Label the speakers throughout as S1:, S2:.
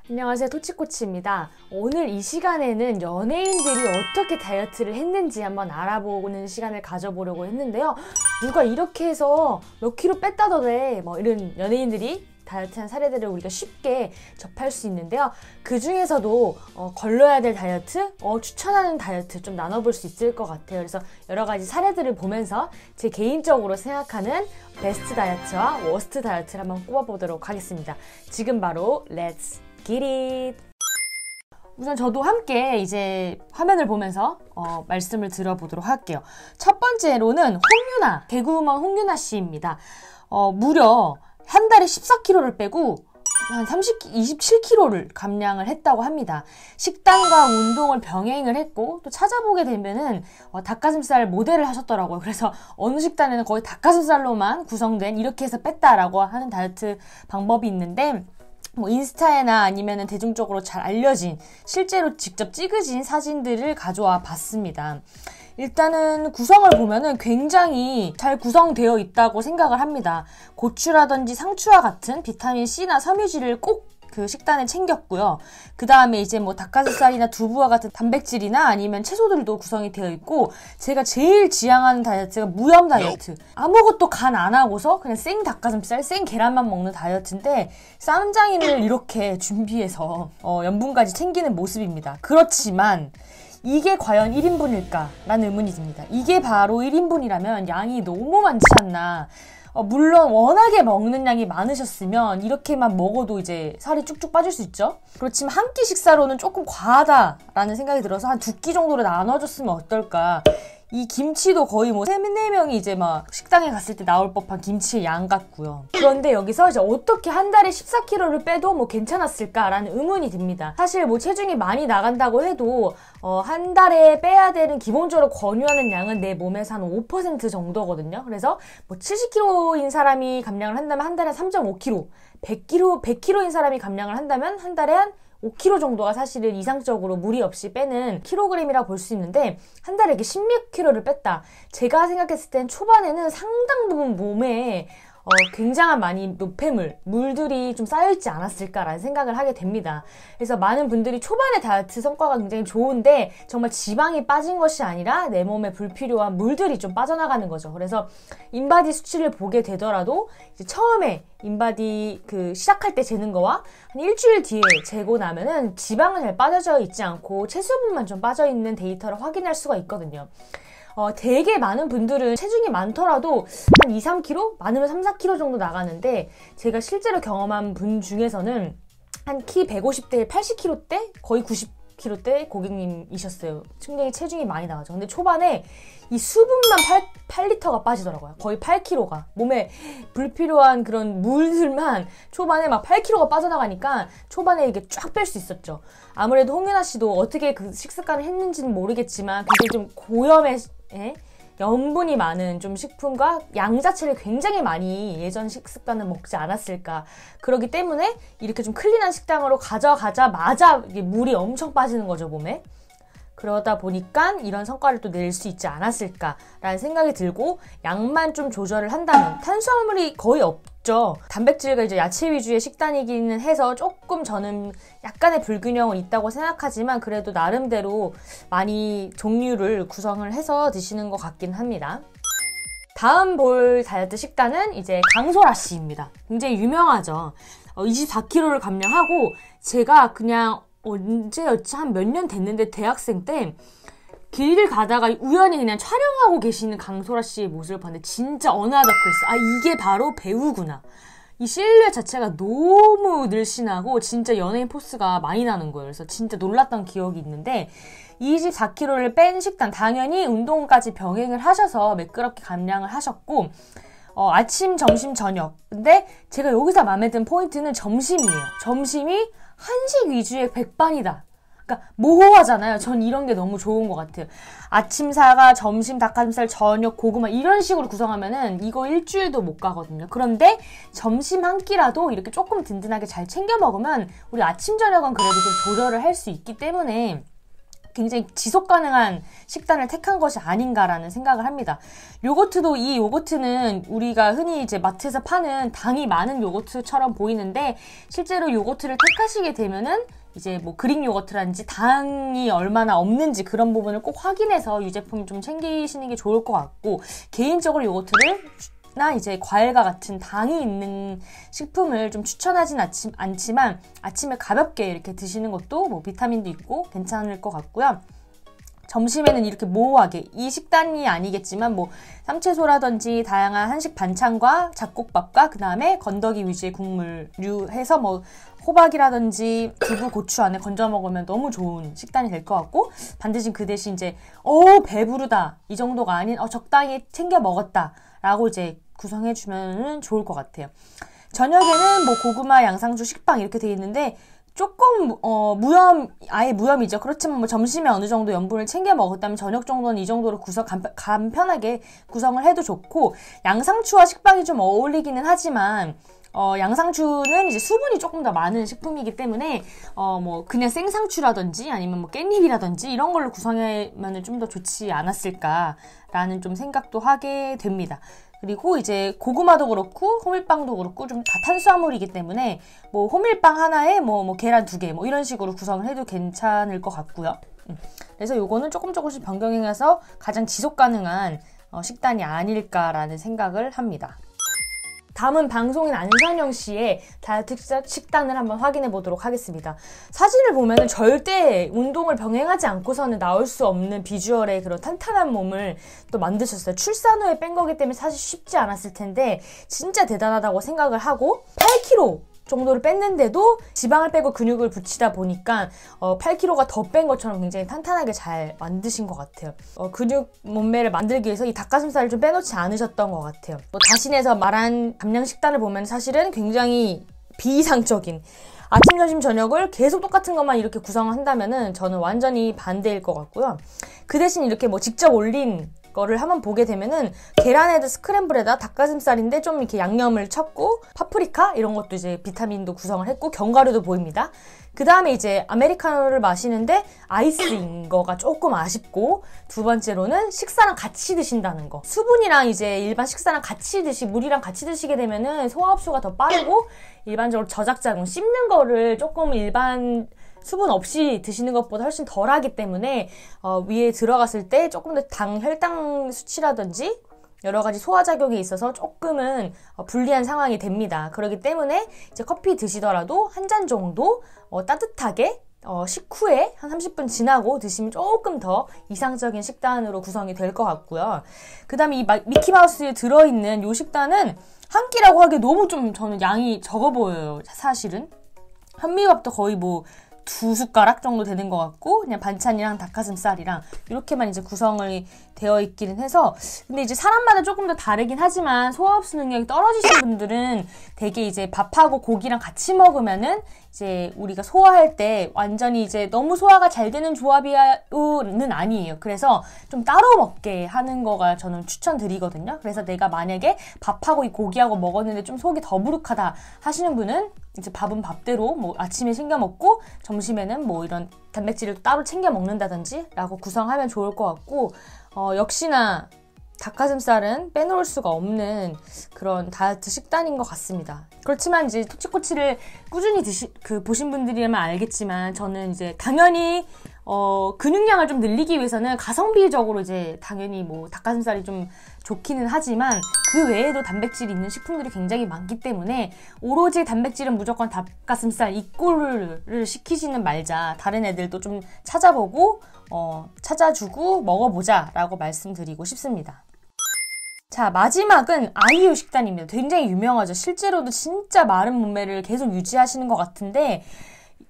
S1: 안녕하세요, 토치코치입니다. 오늘 이 시간에는 연예인들이 어떻게 다이어트를 했는지 한번 알아보는 시간을 가져보려고 했는데요. 누가 이렇게 해서 몇 킬로 뺐다더래 뭐 이런 연예인들이 다이어트한 사례들을 우리가 쉽게 접할 수 있는데요. 그 중에서도 걸러야 될 다이어트, 추천하는 다이어트 좀 나눠볼 수 있을 것 같아요. 그래서 여러 가지 사례들을 보면서 제 개인적으로 생각하는 베스트 다이어트와 워스트 다이어트를 한번 꼽아보도록 하겠습니다. 지금 바로 Let's get it! 우선 저도 함께 이제 화면을 보면서 말씀을 들어보도록 할게요. 첫 번째로는 홍유나, 개그우먼 홍유나 씨입니다. 무려 한 달에 14kg를 빼고 한 27kg를 감량을 했다고 합니다. 식단과 운동을 병행을 했고, 또 찾아보게 되면은 닭가슴살 모델을 하셨더라고요. 그래서 어느 식단에는 거의 닭가슴살로만 구성된, 이렇게 해서 뺐다라고 하는 다이어트 방법이 있는데, 뭐 인스타에나 아니면은 대중적으로 잘 알려진, 실제로 직접 찍으신 사진들을 가져와 봤습니다. 일단은 구성을 보면은 굉장히 잘 구성되어 있다고 생각을 합니다. 고추라든지 상추와 같은 비타민 C나 섬유질을 꼭 그 식단에 챙겼고요. 그 다음에 이제 뭐 닭가슴살이나 두부와 같은 단백질이나 아니면 채소들도 구성이 되어 있고, 제가 제일 지향하는 다이어트가 무염 다이어트. 아무것도 간 안 하고서 그냥 생 닭가슴살, 생 계란만 먹는 다이어트인데, 쌈장인을 이렇게 준비해서 염분까지 챙기는 모습입니다. 그렇지만 이게 과연 1인분일까? 라는 의문이 듭니다. 이게 바로 1인분이라면 양이 너무 많지 않나. 물론 워낙에 먹는 양이 많으셨으면 이렇게만 먹어도 이제 살이 쭉쭉 빠질 수 있죠. 그렇지만 한 끼 식사로는 조금 과하다라는 생각이 들어서 한 2끼 정도로 나눠줬으면 어떨까. 이 김치도 거의 뭐 3-4명이 이제 막 식당에 갔을 때 나올 법한 김치의 양 같고요. 그런데 여기서 이제 어떻게 한 달에 14kg를 빼도 뭐 괜찮았을까라는 의문이 듭니다. 사실 뭐 체중이 많이 나간다고 해도 한 달에 빼야 되는, 기본적으로 권유하는 양은 내 몸에서 한 5% 정도거든요. 그래서 뭐 70kg인 사람이 감량을 한다면 한 달에 3.5kg, 100kg인 사람이 감량을 한다면 한 달에 한 5kg 정도가 사실은 이상적으로 무리 없이 빼는 킬로그램이라고 볼 수 있는데, 한 달에 이렇게 16kg를 뺐다. 제가 생각했을 땐 초반에는 상당 부분 몸에 굉장한 많이 노폐물, 물들이 좀 쌓여있지 않았을까라는 생각을 하게 됩니다. 그래서 많은 분들이 초반에 다이어트 성과가 굉장히 좋은데 정말 지방이 빠진 것이 아니라 내 몸에 불필요한 물들이 좀 빠져나가는 거죠. 그래서 인바디 수치를 보게 되더라도 이제 처음에 인바디 시작할 때 재는 거와 한 일주일 뒤에 재고 나면은 지방은 잘 빠져져 있지 않고 체수분만 좀 빠져있는 데이터를 확인할 수가 있거든요. 되게 많은 분들은 체중이 많더라도 한 2-3kg? 많으면 3-4kg 정도 나가는데, 제가 실제로 경험한 분 중에서는 한 키 150대 80kg대? 거의 90kg대 고객님이셨어요. 굉장히 체중이 많이 나가죠. 근데 초반에 이 수분만 8리터가 빠지더라고요. 거의 8kg가. 몸에 불필요한 그런 물들만 초반에 막 8kg가 빠져나가니까 초반에 이게 쫙 뺄 수 있었죠. 아무래도 홍윤아 씨도 어떻게 그 식습관을 했는지는 모르겠지만 굉장히 좀 고염의 염분이 많은 좀 식품과 양 자체를 굉장히 많이 예전 식습관을 먹지 않았을까. 그렇기 때문에 이렇게 좀 클린한 식당으로 가져가자마자 물이 엄청 빠지는 거죠, 몸에. 그러다 보니까 이런 성과를 또 낼 수 있지 않았을까라는 생각이 들고, 양만 좀 조절을 한다면, 탄수화물이 거의 없죠. 단백질과 이제 야채 위주의 식단이기는 해서 조금 저는 약간의 불균형은 있다고 생각하지만, 그래도 나름대로 많이 종류를 구성을 해서 드시는 것 같긴 합니다. 다음 볼 다이어트 식단은 이제 강소라 씨입니다. 굉장히 유명하죠. 24kg를 감량하고, 제가 그냥 언제였지? 한 몇 년 됐는데 대학생 때 길을 가다가 우연히 그냥 촬영하고 계시는 강소라 씨의 모습을 봤는데 진짜 어나더클래스. 이게 바로 배우구나. 이 실루엣 자체가 너무 늘씬하고 진짜 연예인 포스가 많이 나는 거예요. 그래서 진짜 놀랐던 기억이 있는데, 24kg를 뺀 식단, 당연히 운동까지 병행을 하셔서 매끄럽게 감량을 하셨고, 아침, 점심, 저녁. 근데 제가 여기서 마음에 든 포인트는 점심이에요. 점심이 한식 위주의 백반이다. 그러니까 모호하잖아요. 전 이런 게 너무 좋은 것 같아요. 아침 사과, 점심 닭가슴살, 저녁 고구마 이런 식으로 구성하면은 이거 일주일도 못 가거든요. 그런데 점심 한 끼라도 이렇게 조금 든든하게 잘 챙겨 먹으면 우리 아침 저녁은 그래도 좀 조절을 할 수 있기 때문에 굉장히 지속 가능한 식단을 택한 것이 아닌가라는 생각을 합니다. 요거트도 이 요거트는 우리가 흔히 이제 마트에서 파는 당이 많은 요거트처럼 보이는데 실제로 요거트를 택하시게 되면은 이제 뭐 그릭 요거트라든지 당이 얼마나 없는지 그런 부분을 꼭 확인해서 유제품 좀 챙기시는 게 좋을 것 같고, 개인적으로 요거트를 나 이제 과일과 같은 당이 있는 식품을 좀 추천하진 않지만 아침에 가볍게 이렇게 드시는 것도 뭐 비타민도 있고 괜찮을 것 같고요. 점심에는 이렇게 모호하게 이 식단이 아니겠지만 뭐 쌈채소라든지 다양한 한식 반찬과 잡곡밥과 그 다음에 건더기 위주의 국물류 해서 뭐 호박이라든지 두부, 고추 안에 건져 먹으면 너무 좋은 식단이 될 것 같고, 반드시 그 대신 이제 배부르다 이 정도가 아닌 적당히 챙겨 먹었다 라고 이제 구성해주면 좋을 것 같아요. 저녁에는 뭐 고구마, 양상추, 식빵 이렇게 돼 있는데 조금 아예 무염이죠. 그렇지만 뭐 점심에 어느 정도 염분을 챙겨 먹었다면 저녁 정도는 이 정도로 간편하게 구성을 해도 좋고, 양상추와 식빵이 좀 어울리기는 하지만 양상추는 이제 수분이 조금 더 많은 식품이기 때문에 뭐 그냥 생상추라든지 아니면 뭐 깻잎이라든지 이런 걸로 구성하면 좀 더 좋지 않았을까라는 좀 생각도 하게 됩니다. 그리고 이제 고구마도 그렇고 호밀빵도 그렇고 좀 다 탄수화물이기 때문에 뭐 호밀빵 하나에 뭐 계란 2개 뭐 이런 식으로 구성을 해도 괜찮을 것 같고요. 그래서 요거는 조금씩 변경해서 가장 지속 가능한 식단이 아닐까라는 생각을 합니다. 다음은 방송인 안선영 씨의 다이어트 식단을 한번 확인해 보도록 하겠습니다. 사진을 보면 절대 운동을 병행하지 않고서는 나올 수 없는 비주얼의 그런 탄탄한 몸을 또 만드셨어요. 출산 후에 뺀 거기 때문에 사실 쉽지 않았을 텐데 진짜 대단하다고 생각을 하고, 8kg 정도를 뺐는데도 지방을 빼고 근육을 붙이다 보니까 8kg가 더 뺀 것처럼 굉장히 탄탄하게 잘 만드신 것 같아요. 근육 몸매를 만들기 위해서 이 닭가슴살을 좀 빼놓지 않으셨던 것 같아요. 자신에서 말한 감량 식단을 보면 사실은 굉장히 비이상적인, 아침, 점심, 저녁을 계속 똑같은 것만 이렇게 구성한다면은 저는 완전히 반대일 것 같고요. 그 대신 이렇게 뭐 직접 올린 거를 한번 보게 되면은 계란에다 스크램블에다 닭가슴살인데 좀 이렇게 양념을 쳤고 파프리카 이런 것도 이제 비타민도 구성을 했고 견과류도 보입니다. 그 다음에 이제 아메리카노를 마시는데 아이스인 거가 조금 아쉽고, 두 번째로는 식사랑 같이 드신다는 거. 수분이랑 이제 일반 식사랑 같이 물이랑 같이 드시게 되면은 소화 흡수가 더 빠르고 일반적으로 저작작용, 씹는 거를 조금 일반 수분 없이 드시는 것보다 훨씬 덜하기 때문에 위에 들어갔을 때 조금 더 혈당 수치라든지 여러 가지 소화작용이 있어서 조금은 불리한 상황이 됩니다. 그렇기 때문에 이제 커피 드시더라도 한 잔 정도 따뜻하게 식후에 한 30분 지나고 드시면 조금 더 이상적인 식단으로 구성이 될 것 같고요. 그 다음에 이 미키마우스에 들어있는 이 식단은 한 끼라고 하기에 너무 좀 저는 양이 적어 보여요. 사실은 현미밥도 거의 뭐 2숟가락 정도 되는 것 같고, 그냥 반찬이랑 닭가슴살이랑 이렇게만 이제 구성이 되어 있기는 해서, 근데 이제 사람마다 조금 더 다르긴 하지만 소화흡수 능력이 떨어지신 분들은 되게 이제 밥하고 고기랑 같이 먹으면은 이제 우리가 소화할 때 완전히 이제 너무 소화가 잘 되는 조합이는 아니에요. 그래서 좀 따로 먹게 하는 거가 저는 추천드리거든요. 그래서 내가 만약에 밥하고 이 고기하고 먹었는데 좀 속이 더부룩하다 하시는 분은 이제 밥은 밥대로 뭐 아침에 챙겨 먹고 점심에는 뭐 이런 단백질을 따로 챙겨 먹는다든지 라고 구성하면 좋을 것 같고, 역시나 닭가슴살은 빼놓을 수가 없는 그런 다이어트 식단인 것 같습니다. 그렇지만 이제 토치코치를 꾸준히 보신 분들이라면 알겠지만 저는 이제 당연히 근육량을 좀 늘리기 위해서는 가성비적으로 이제 당연히 뭐 닭가슴살이 좀 좋기는 하지만 그 외에도 단백질이 있는 식품들이 굉장히 많기 때문에 오로지 단백질은 무조건 닭가슴살 이 꼴을 시키지는 말자. 다른 애들도 좀 찾아보고 찾아주고 먹어보자 라고 말씀드리고 싶습니다. 자, 마지막은 아이유 식단입니다. 굉장히 유명하죠. 실제로도 진짜 마른 몸매를 계속 유지하시는 것 같은데,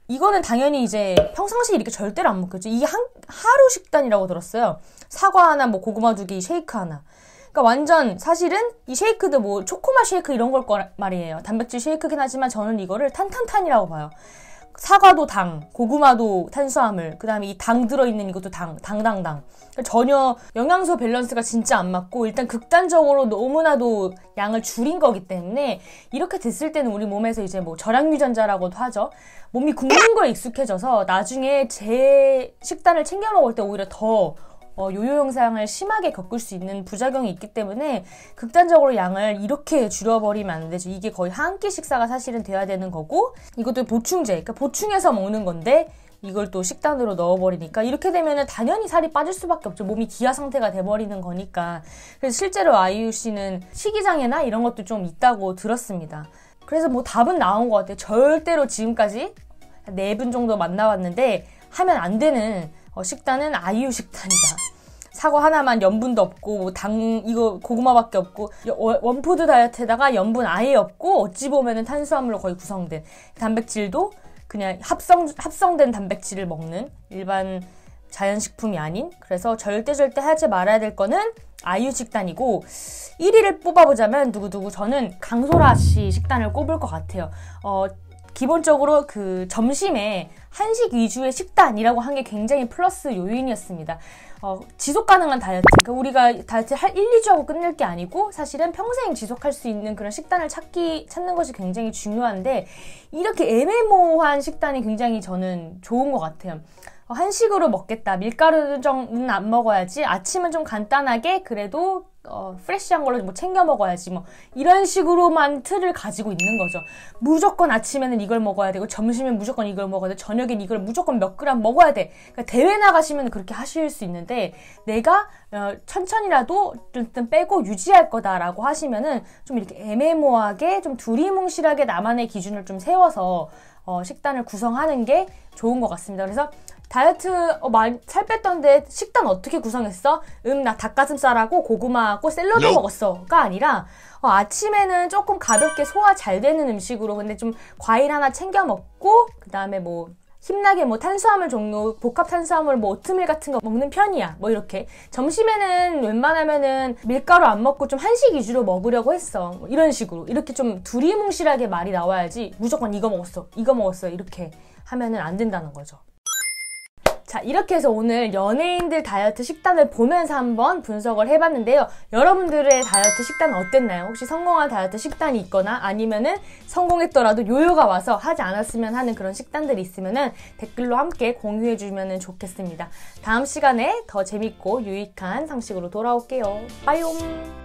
S1: 이거는 당연히 이제 평상시에 이렇게 절대로 안 먹겠죠. 이게 하루 식단이라고 들었어요. 사과 하나, 뭐 고구마 2개, 쉐이크 하나. 그러니까 완전 사실은 이 쉐이크도 뭐 초코맛 쉐이크 이런 걸 말이에요. 단백질 쉐이크긴 하지만 저는 이거를 탄탄탄이라고 봐요. 사과도 당, 고구마도 탄수화물, 그 다음에 이 당 들어있는 이것도 당. 전혀 영양소 밸런스가 진짜 안 맞고 일단 극단적으로 너무나도 양을 줄인 거기 때문에 이렇게 됐을 때는 우리 몸에서 이제 뭐 절약유전자라고도 하죠. 몸이 굶는 거에 익숙해져서 나중에 제 식단을 챙겨 먹을 때 오히려 더 요요 현상을 심하게 겪을 수 있는 부작용이 있기 때문에 극단적으로 양을 이렇게 줄여버리면 안 되죠. 이게 거의 한 끼 식사가 사실은 돼야 되는 거고 이것도 보충제, 그러니까 보충해서 먹는 건데 이걸 또 식단으로 넣어버리니까 이렇게 되면은 당연히 살이 빠질 수밖에 없죠. 몸이 기아 상태가 돼버리는 거니까. 그래서 실제로 아이유 씨는 식이장애나 이런 것도 좀 있다고 들었습니다. 그래서 뭐 답은 나온 것 같아요. 절대로 지금까지 4분 정도 만나왔는데 하면 안 되는 식단은 아이유 식단이다. 사과 하나만 염분도 없고 뭐 이거 고구마밖에 없고 원푸드 다이어트에다가 염분 아예 없고 어찌 보면은 탄수화물로 거의 구성된 단백질도 그냥 합성된 단백질을 먹는 일반 자연식품이 아닌 그래서 절대 하지 말아야 될 거는 아이유 식단이고 1위를 뽑아보자면 누구누구 저는 강소라 씨 식단을 꼽을 것 같아요. 기본적으로 그 점심에 한식 위주의 식단이라고 한 게 굉장히 플러스 요인이었습니다. 지속 가능한 다이어트. 그러니까 우리가 다이어트 1, 2주 하고 끝낼 게 아니고 사실은 평생 지속할 수 있는 그런 식단을 찾는 것이 굉장히 중요한데 이렇게 애매모호한 식단이 굉장히 저는 좋은 것 같아요. 한식으로 먹겠다. 밀가루는 안 먹어야지. 아침은 좀 간단하게 그래도 프레시한 걸로 뭐 챙겨 먹어야지 뭐 이런 식으로만 틀을 가지고 있는 거죠. 무조건 아침에는 이걸 먹어야 되고 점심엔 무조건 이걸 먹어야 돼. 저녁엔 이걸 무조건 몇 그램 먹어야 돼. 그러니까 대회 나가시면 그렇게 하실 수 있는데 내가 천천히라도 좀 빼고 유지할 거다라고 하시면은 좀 이렇게 애매모호하게 좀 두리뭉실하게 나만의 기준을 좀 세워서 식단을 구성하는 게 좋은 것 같습니다. 그래서 다이어트 살 뺐던데 식단 어떻게 구성했어? 나 닭가슴살하고 고구마하고 샐러드 먹었어가 아니라 아침에는 조금 가볍게 소화 잘 되는 음식으로 근데 좀 과일 하나 챙겨 먹고 그 다음에 뭐 힘나게 뭐 탄수화물 종류, 복합 탄수화물 뭐 오트밀 같은 거 먹는 편이야. 뭐 이렇게. 점심에는 웬만하면은 밀가루 안 먹고 좀 한식 위주로 먹으려고 했어. 뭐 이런 식으로. 이렇게 좀 두리뭉실하게 말이 나와야지 무조건 이거 먹었어. 이렇게 하면은 안 된다는 거죠. 자, 이렇게 해서 오늘 연예인들 다이어트 식단을 보면서 한번 분석을 해봤는데요. 여러분들의 다이어트 식단은 어땠나요? 혹시 성공한 다이어트 식단이 있거나 아니면은 성공했더라도 요요가 와서 하지 않았으면 하는 그런 식단들이 있으면은 댓글로 함께 공유해주면 좋겠습니다. 다음 시간에 더 재밌고 유익한 상식으로 돌아올게요. 빠이옴!